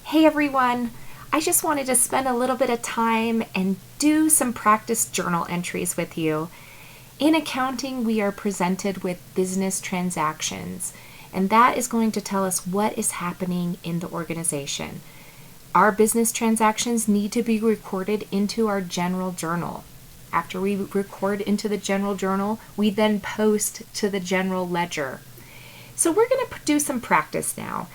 Hey everyone! I just wanted to spend a little bit of time and do some practice journal entries with you. In accounting, we are presented with business transactions, and that is going to tell us what is happening in the organization. Our business transactions need to be recorded into our general journal. After we record into the general journal, we then post to the general ledger. So we're going to do some practice now.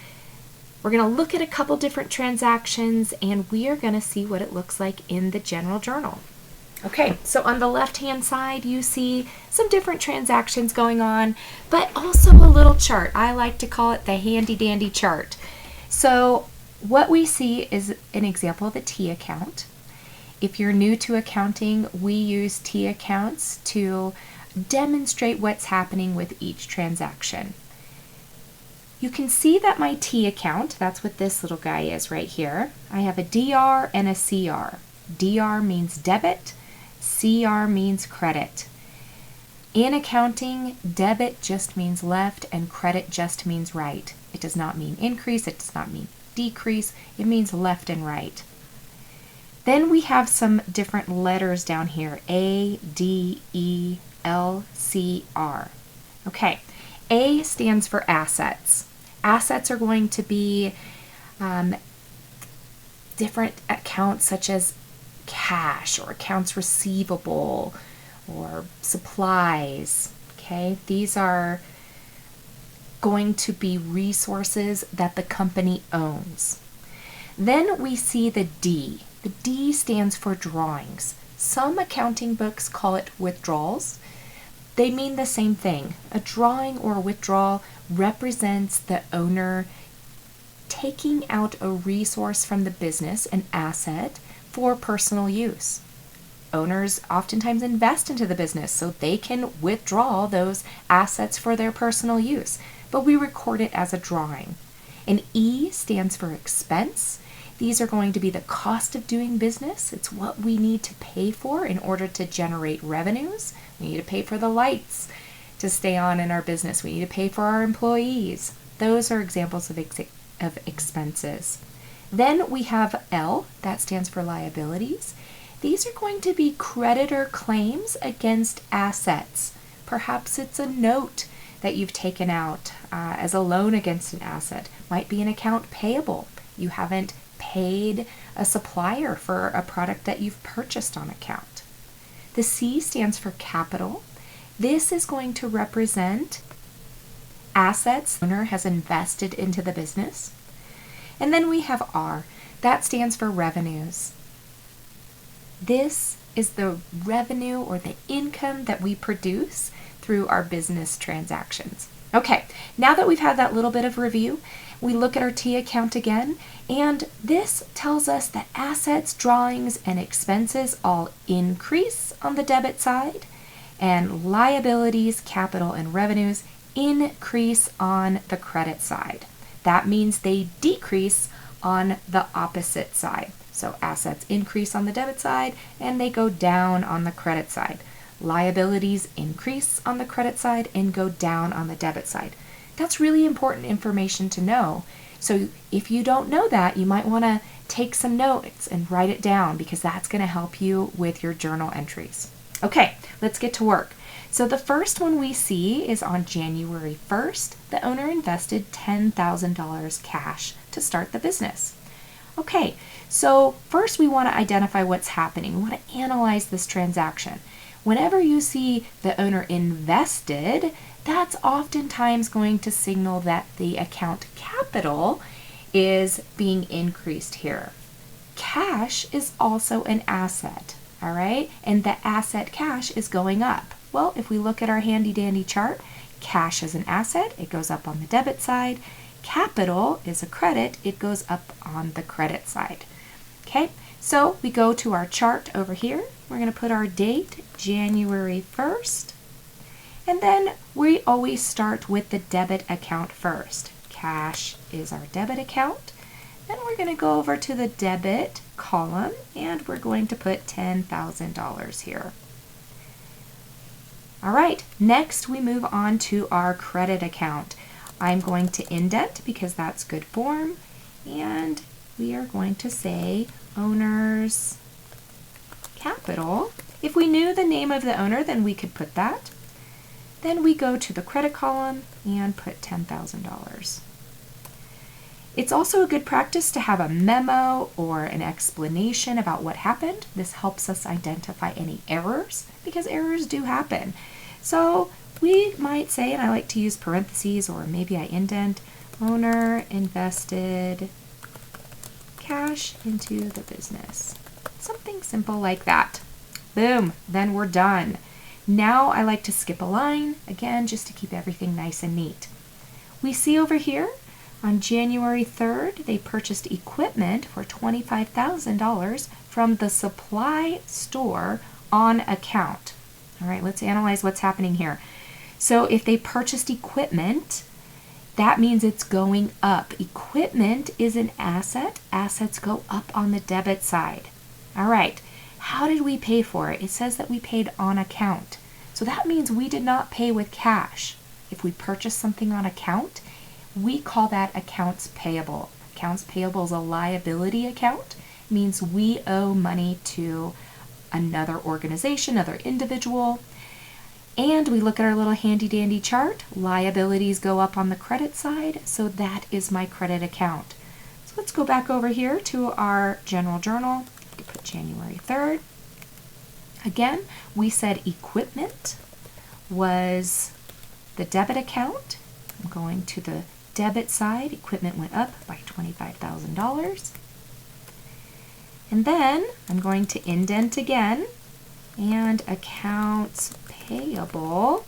We're going to look at a couple different transactions and we are going to see what it looks like in the general journal. Okay, so on the left-hand side, you see some different transactions going on, but also a little chart. I like to call it the handy-dandy chart. So what we see is an example of a T account. If you're new to accounting, we use T accounts to demonstrate what's happening with each transaction. You can see that my T account, that's what this little guy is right here. I have a DR and a CR. DR means debit, CR means credit. In accounting, debit just means left and credit just means right. It does not mean increase, it does not mean decrease, it means left and right. Then we have some different letters down here, A, D, E, L, C, R. Okay, A stands for assets. Assets are going to be different accounts such as cash or accounts receivable or supplies. Okay, these are going to be resources that the company owns. Then we see the D. The D stands for drawings. Some accounting books call it withdrawals. They mean the same thing. A drawing or a withdrawal represents the owner taking out a resource from the business, an asset, for personal use. Owners oftentimes invest into the business so they can withdraw those assets for their personal use, but we record it as a drawing. And E stands for expense. These are going to be the cost of doing business. It's what we need to pay for in order to generate revenues. We need to pay for the lights to stay on in our business. We need to pay for our employees. Those are examples of expenses. Then we have L, that stands for liabilities. These are going to be creditor claims against assets. Perhaps it's a note that you've taken out as a loan against an asset. Might be an account payable. You haven't paid a supplier for a product that you've purchased on account. The C stands for capital. This is going to represent assets the owner has invested into the business. And then we have R. That stands for revenues. This is the revenue or the income that we produce through our business transactions. Okay, now that we've had that little bit of review, we look at our T account again, and this tells us that assets, drawings, and expenses all increase on the debit side, and liabilities, capital, and revenues increase on the credit side. That means they decrease on the opposite side. So assets increase on the debit side, and they go down on the credit side. Liabilities increase on the credit side and go down on the debit side. That's really important information to know. So if you don't know that, you might want to take some notes and write it down because that's going to help you with your journal entries. Okay, let's get to work. So the first one we see is on January 1st, the owner invested $10,000 cash to start the business. Okay, so first we want to identify what's happening. We want to analyze this transaction. Whenever you see the owner invested, that's oftentimes going to signal that the account capital is being increased here. Cash is also an asset, all right? And the asset cash is going up. Well, if we look at our handy-dandy chart, cash is an asset, it goes up on the debit side. Capital is a credit, it goes up on the credit side. Okay, so we go to our chart over here. We're going to put our date, January 1st. And then we always start with the debit account first. Cash is our debit account. Then we're going to go over to the debit column and we're going to put $10,000 here. All right, next we move on to our credit account. I'm going to indent because that's good form, and we are going to say owner's capital. If we knew the name of the owner, then we could put that. Then we go to the credit column and put $10,000. It's also a good practice to have a memo or an explanation about what happened. This helps us identify any errors because errors do happen. So we might say, and I like to use parentheses or maybe I indent, owner invested cash into the business. Something simple like that. Boom, then we're done. Now I like to skip a line, again, just to keep everything nice and neat. We see over here, on January 3rd, they purchased equipment for $25,000 from the supply store on account. All right, let's analyze what's happening here. So if they purchased equipment, that means it's going up. Equipment is an asset. Assets go up on the debit side. All right, how did we pay for it? It says that we paid on account. So that means we did not pay with cash. If we purchase something on account, we call that accounts payable. Accounts payable is a liability account. It means we owe money to another organization, another individual. And we look at our little handy dandy chart. Liabilities go up on the credit side, so that is my credit account. So let's go back over here to our general journal. Put January 3rd. Again, we said equipment was the debit account. I'm going to the debit side. Equipment went up by $25,000. And then I'm going to indent again, and accounts payable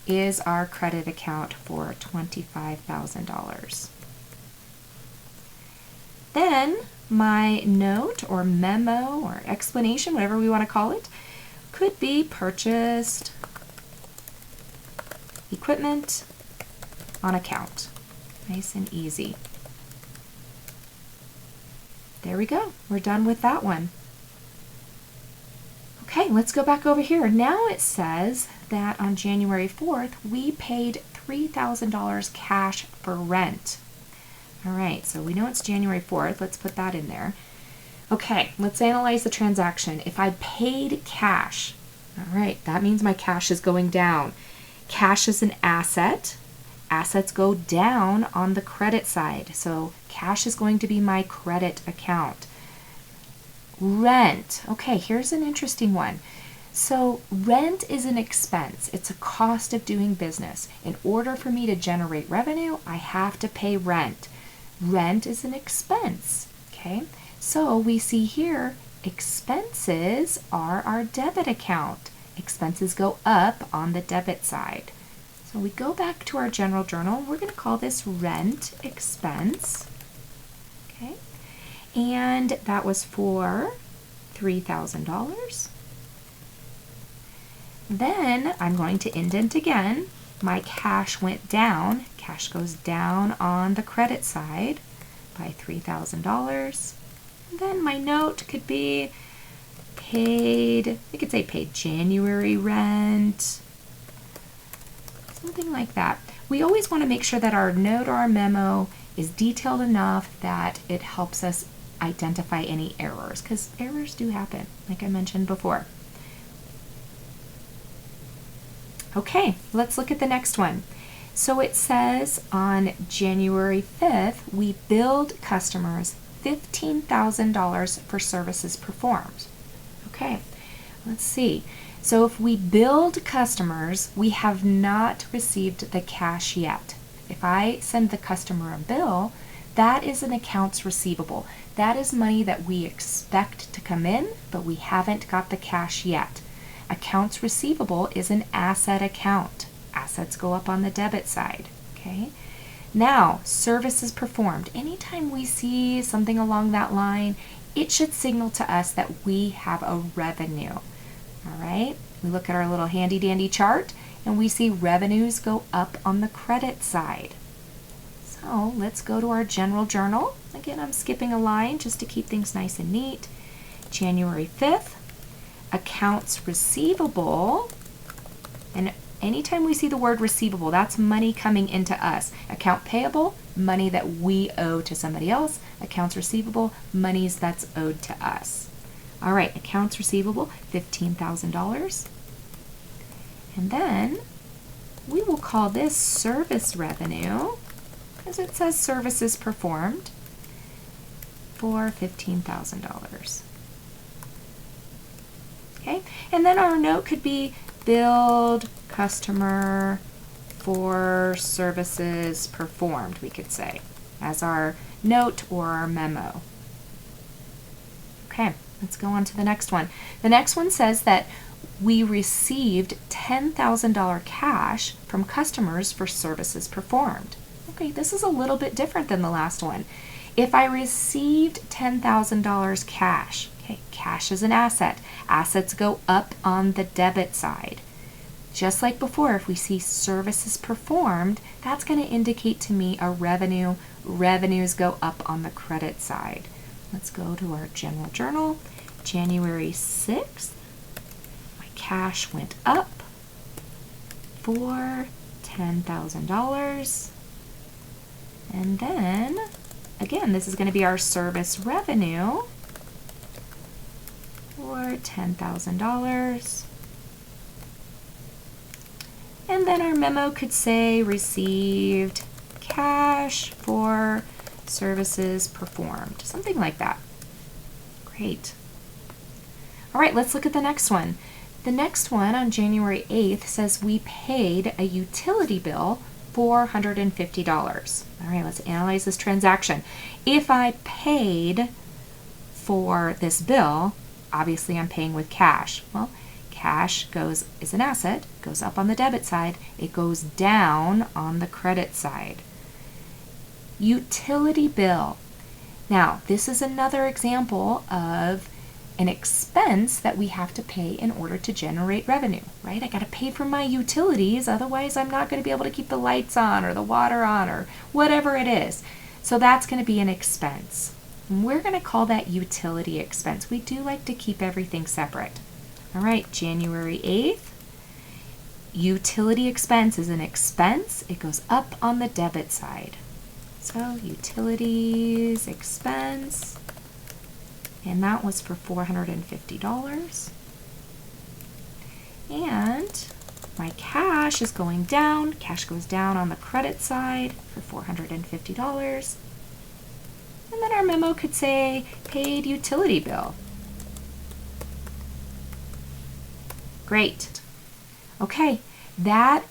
is our credit account for $25,000. Then my note or memo or explanation, whatever we want to call it, could be purchased equipment on account. Nice and easy. There we go. We're done with that one. Okay, let's go back over here. Now it says that on January 4th, we paid $3,000 cash for rent. All right, so we know it's January 4th. Let's put that in there. Okay, let's analyze the transaction. If I paid cash, all right, that means my cash is going down. Cash is an asset. Assets go down on the credit side. So cash is going to be my credit account. Rent. Okay, here's an interesting one. So rent is an expense. It's a cost of doing business. In order for me to generate revenue, I have to pay rent. Rent is an expense. Okay, so we see here expenses are our debit account. Expenses go up on the debit side. So we go back to our general journal. We're going to call this rent expense. Okay, and that was for $3,000. Then I'm going to indent again. My cash went down. Cash goes down on the credit side by $3,000. Then my note could be paid, I could say paid January rent, something like that. We always want to make sure that our note or our memo is detailed enough that it helps us identify any errors, because errors do happen, like I mentioned before. Okay, let's look at the next one. So it says on January 5th, we billed customers $15,000 for services performed. Okay, let's see. So if we billed customers, we have not received the cash yet. If I send the customer a bill, that is an accounts receivable. That is money that we expect to come in, but we haven't got the cash yet. Accounts receivable is an asset account. Assets go up on the debit side. Okay. Now, services performed. Anytime we see something along that line, it should signal to us that we have a revenue. All right. We look at our little handy dandy chart and we see revenues go up on the credit side. So let's go to our general journal. Again, I'm skipping a line just to keep things nice and neat. January 5th, accounts receivable. And anytime we see the word receivable, that's money coming into us. Account payable, money that we owe to somebody else. Accounts receivable, monies that's owed to us. All right, accounts receivable, $15,000. And then we will call this service revenue, because it says services performed, for $15,000. Okay, and then our note could be billed customer for services performed, we could say, as our note or our memo. Okay, let's go on to the next one. The next one says that we received $10,000 cash from customers for services performed. Okay, this is a little bit different than the last one. If I received $10,000 cash, okay, cash is an asset. Assets go up on the debit side. Just like before, if we see services performed, that's going to indicate to me a revenue. Revenues go up on the credit side. Let's go to our general journal. January 6th, my cash went up for $10,000. And then, again, this is going to be our service revenue for $10,000. And then our memo could say received cash for services performed, something like that. Great. All right, let's look at the next one. The next one on January 8th says we paid a utility bill $450. All right, let's analyze this transaction. If I paid for this bill, obviously I'm paying with cash. Well, cash is an asset, goes up on the debit side, it goes down on the credit side. Utility bill. Now, this is another example of an expense that we have to pay in order to generate revenue, right? I got to pay for my utilities, otherwise I'm not going to be able to keep the lights on or the water on or whatever it is. So that's going to be an expense. And we're going to call that utility expense. We do like to keep everything separate. All right, January 8th. Utility expense is an expense. It goes up on the debit side. So utilities expense, and that was for $450. And my cash is going down. Cash goes down on the credit side for $450. And then our memo could say paid utility bill. Great. Okay, that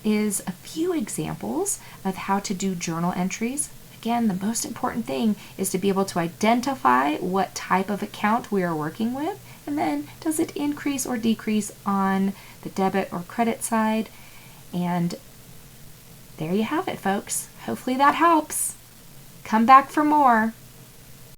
is a few examples of how to do journal entries. Again, the most important thing is to be able to identify what type of account we are working with, and then does it increase or decrease on the debit or credit side. And there you have it, folks. Hopefully that helps. Come back for more.